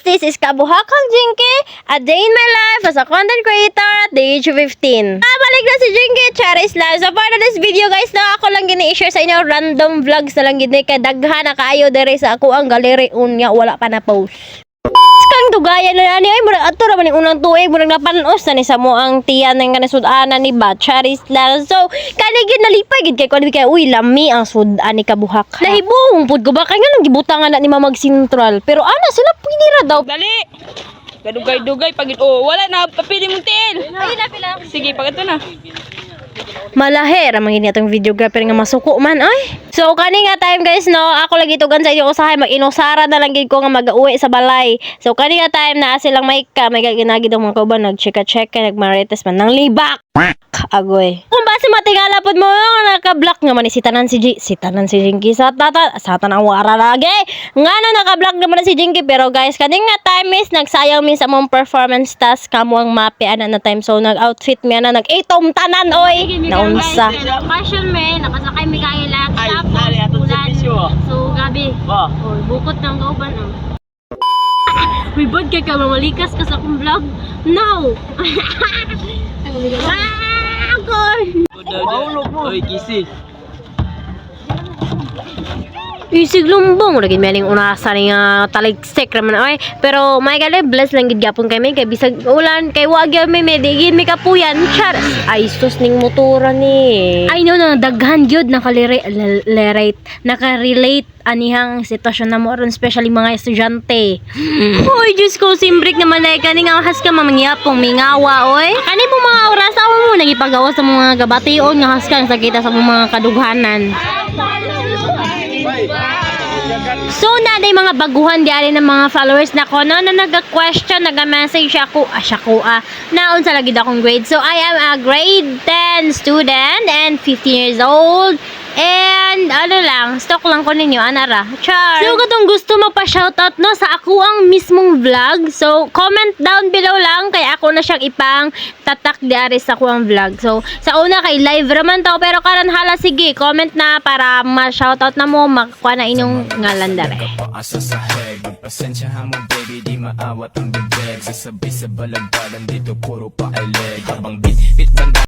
this is Kabuhakang Jinky, a day in my life as a content creator at the age of 15. Balik na si Jinky, Charis lang. So for this video guys, na ako lang gini-share sa inyo random vlogs na lang gini kay daghan na kaayo dere sa ako ang galeri unya wala pa na post. Kang tugayan na nani ay murag ato ra man yung unang tuig murag napanos na ni sa mo ang tiyan ng kanasudanan ni ba Charis lang. So kanigid nalipay gid kay kundi kay uy lami ang sudan ni Kabuhak. Nahibong pud ko ba kay nga nang gibutangan na ni Mamag Sentral pero ana sila pwede ra daw. Dali! Kadugay-dugay pag wala na papili mong tiil. Ay na pila. Sige, pag ito na. Malahe ra man atong videographer nga masuko man ay. So kani nga time guys no, ako lagi tugan sa inyo usahay mag-inusara na lang gid ko nga mag-uwi sa balay. So kani nga time na silang may ginagid ang mga kauban nag-check nagmarites man nang libak. Agoy. Kung base matingala pod mo naka-block nga man si tanan si Jinky sa tanang wara lagi. Ngano naka-block naman si Jinky pero guys kani nga time is nagsayang mi sa mong performance task kamo ang mapi ana na time so nag-outfit mi ana nag-itom tanan oy. Naunsa. Fashion me, nakasakay mi kay Lax. So gabi. Bukod ng kauban. Uy, bad kay ka mamalikas ka sa akong vlog? No! Oy, kisi. Isig lumbong lagi mening unasa ni nga taligsik raman oy pero may gali bless lang gid gyapon kay may kay bisag ulan kay wa gyud may medigin may kapuyan char ay sus ning motora ni I know na daghan gyud nakarelate anihang sitwasyon na mo ron especially mga estudyante. Oy Diyos ko simbrik naman ay kani nga has ka mamangyapong mingawa oy kani po mga oras mo nagipagawa sa mga gabation nga has ka sa kita sa mga kadughanan. So naday mga baguhan diari ng mga followers na ko no, na naga-question, naga-message ako, naon sa lagi akong grade. So I am a grade 10 student and 15 years old. And ano lang, stock lang ko ninyo, anara. Char. So katong gusto magpa-shoutout no sa ako ang mismong vlog. So comment down below lang kay ako na siyang ipang tatak diari sa ako ang vlog. So sa una kay live raman to pero karon hala sige, comment na para ma-shoutout na mo, makuha na inyong ngalan dere. Asa sa head, pasensyahan mo baby, di maawat ang bibig. Sasabi sa balagbagan dito puro pa ay leg. Habang bit banda